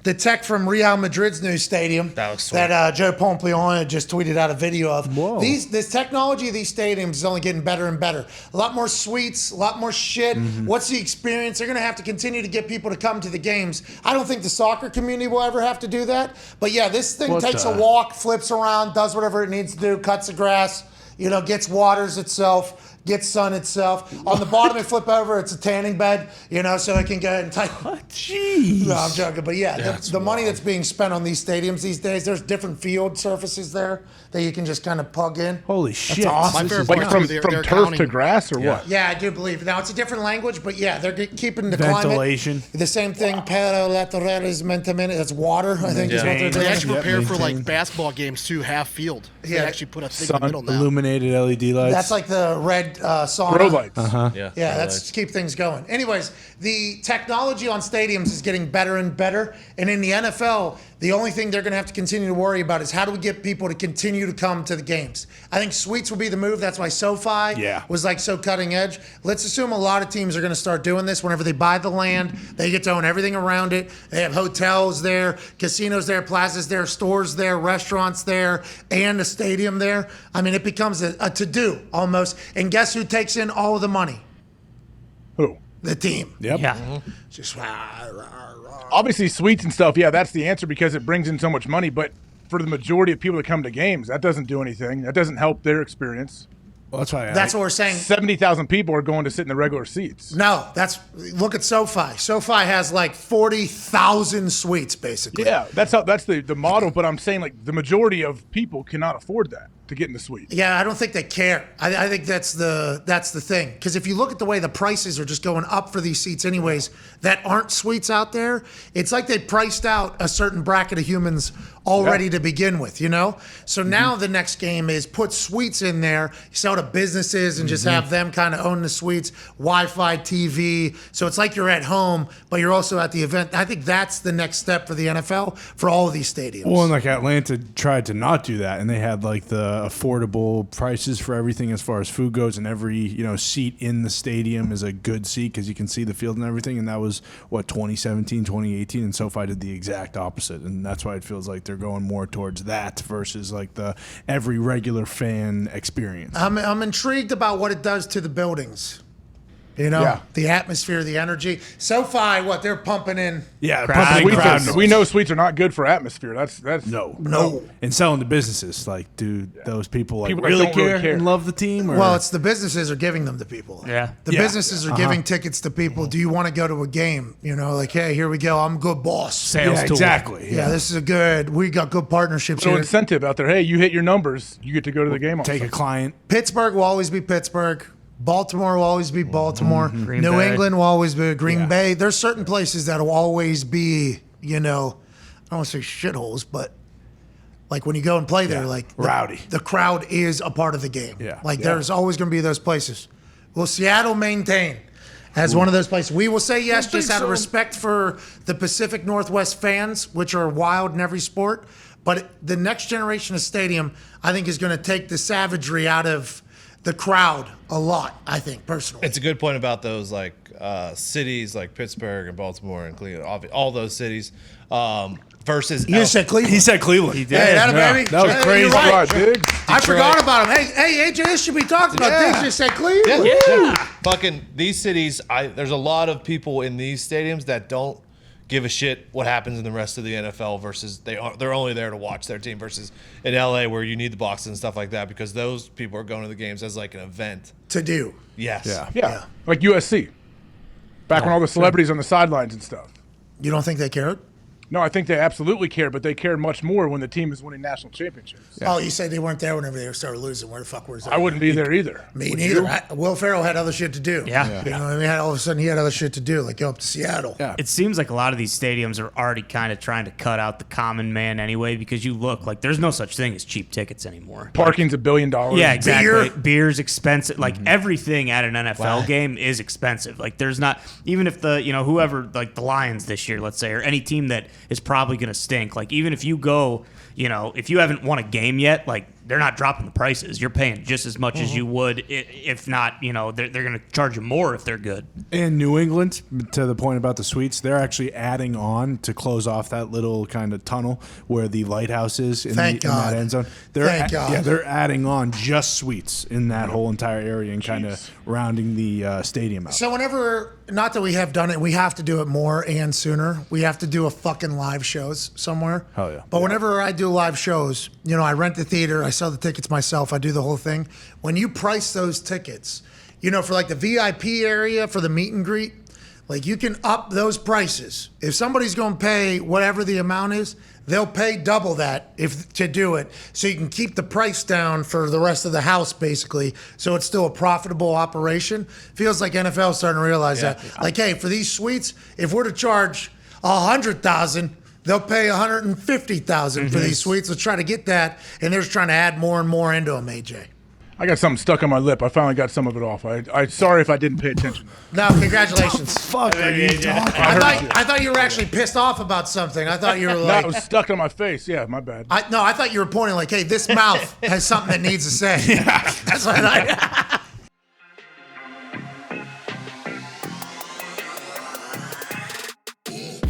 the tech from Real Madrid's new stadium That was sweet. that Joe Pomplione just tweeted out a video of. Whoa. This technology of these stadiums is only getting better and better. A lot more suites, a lot more shit. What's the experience? They're going to have to continue to get people to come to the games. I don't think the soccer community will ever have to do that. But yeah, this thing takes a walk, flips around, does whatever it needs to do, cuts the grass, gets waters itself. Gets sun itself. On the bottom, it flip over. It's a tanning bed, so it can go and take. Jeez. No, I'm joking. But yeah, the money that's being spent on these stadiums these days, there's different field surfaces there that you can just kind of plug in. Holy shit. awesome. My favorite Like part from too, turf they're to counting- grass or what? Yeah, I do believe. Now, it's a different language, but yeah, they're keeping the Ventilation. climate. The same thing, pero laterales mentamente, that's water, I think is what they're They doing. actually prepare for maintain. like basketball games too, half field. They Yeah. actually put a thing in the middle now. Illuminated LED lights. That's like the red sauna. Grow lights. Yeah, that's to keep things going. Anyways, the technology on stadiums is getting better and better. And in the NFL, the only thing they're going to have to continue to worry about is how do we get people to continue to come to the games. I think suites will be the move. That's why SoFi was like so cutting edge. Let's assume a lot of teams are going to start doing this. Whenever they buy the land, they get to own everything around it. They have hotels there, casinos there, plazas there, stores there, restaurants there, and a stadium there. I mean, it becomes a to-do almost. And guess who takes in all of the money? Who? The team. Yep. Yeah. Just Obviously, suites and stuff, yeah, that's the answer because it brings in so much money. But for the majority of people that come to games, that doesn't do anything. That doesn't help their experience. Well, that's why That's what we're saying. 70,000 people are going to sit in the regular seats. No, look at SoFi. SoFi has like 40,000 suites basically. Yeah, that's the model. But I'm saying like the majority of people cannot afford that to get in the suite. Yeah, I don't think they care. I think that's the thing. Because if you look at the way the prices are just going up for these seats anyways that aren't suites out there, it's like they priced out a certain bracket of humans already to begin with, So now the next game is put suites in there, sell to businesses and just have them kind of own the suites, Wi-Fi, TV. So it's like you're at home, but you're also at the event. I think that's the next step for the NFL for all of these stadiums. Well, and like Atlanta tried to not do that, and they had like the affordable prices for everything as far as food goes, and every seat in the stadium is a good seat because you can see the field and everything. And that was 2017, 2018, and SoFi did the exact opposite, and that's why it feels like they're going more towards that versus like the every regular fan experience. I'm intrigued about what it does to the buildings. The atmosphere, the energy. SoFi, they're pumping in. Yeah, We know suites are not good for atmosphere. That's no. And selling to businesses, like, dude, those people People that really don't really care. and love the team. Or? Well, it's the businesses are giving them to people. Yeah. The businesses are giving tickets to people. Do you want to go to a game? Like, hey, here we go. I'm a good boss. Sales yeah, tool. exactly. Yeah, this is we got good partnerships no here. incentive out there. Hey, you hit your numbers, you get to go to the game. Take a also. client. Pittsburgh will always be Pittsburgh. Baltimore will always be Baltimore. Green New Bay. England will always be Green Yeah. Bay. There's certain places that will always be, I don't want to say shitholes, but like when you go and play there, like Rowdy. The crowd is a part of the game. Yeah. Like Yeah. there's always going to be those places. Will Seattle maintain as one of those places? We will say yes, just out of respect for the Pacific Northwest fans, which are wild in every sport. But the next generation of stadium, I think, is going to take the savagery out of the crowd a lot, I think, personally. It's a good point about those cities like Pittsburgh and Baltimore and Cleveland, all those cities versus. You said Cleveland. He said Cleveland. He did. Hey, that Yeah. baby. That was Hey, crazy. you're right. Right, Diggs. I forgot about him. Hey, AJ, this should be talked about. Yeah. Diggs just said Cleveland. Fucking these cities, there's a lot of people in these stadiums that don't give a shit what happens in the rest of the NFL versus they're only there to watch their team versus in LA where you need the boxes and stuff like that because those people are going to the games as like an event. To do. Yes. Yeah, like USC. Back when all the celebrities on the sidelines and stuff. You don't think they cared? No, I think they absolutely care, but they care much more when the team is winning national championships. Oh, you said they weren't there whenever they started losing. Where the fuck was that? I wouldn't be there either. Me Would neither. you? Will Ferrell had other shit to do. Yeah. You know what I mean? All of a sudden, he had other shit to do, like go up to Seattle. Yeah. It seems like a lot of these stadiums are already kind of trying to cut out the common man anyway because you look like there's no such thing as cheap tickets anymore. Parking's $1 billion. Yeah, exactly. Beer. Beer's expensive. Like everything at an NFL game is expensive. Like there's not even if the whoever like the Lions this year, let's say, or any team that is probably going to stink. Like even if you go, if you haven't won a game yet, like they're not dropping the prices. You're paying just as much as you would, if not, they're going to charge you more if they're good. In New England, to the point about the suites, they're actually adding on to close off that little kind of tunnel where the lighthouse is in that end zone. Thank God. Yeah, they're adding on just suites in that whole entire area and kind of rounding the stadium out. So whenever, not that we have done it, we have to do it more and sooner. We have to do a fucking live shows somewhere. Hell yeah. But whenever I do live shows, I rent the theater, I sell the tickets myself, I do the whole thing. When you price those tickets, for like the VIP area for the meet and greet, like you can up those prices. If somebody's going to pay whatever the amount is, they'll pay double that to do it. So you can keep the price down for the rest of the house, basically. So it's still a profitable operation. Feels like NFL is starting to realize that. Like, hey, for these suites, if we're to charge $100,000, they'll pay $150,000 for these suites. Let's try to get that, and they're just trying to add more and more into them, AJ. I got something stuck on my lip. I finally got some of it off. I sorry if I didn't pay attention. No, congratulations. Fuck are you talking I thought you were actually pissed off about something. I thought you were like, No, it was stuck on my face. Yeah, my bad. I thought you were pointing like, hey, this mouth has something that needs to say. That's what I.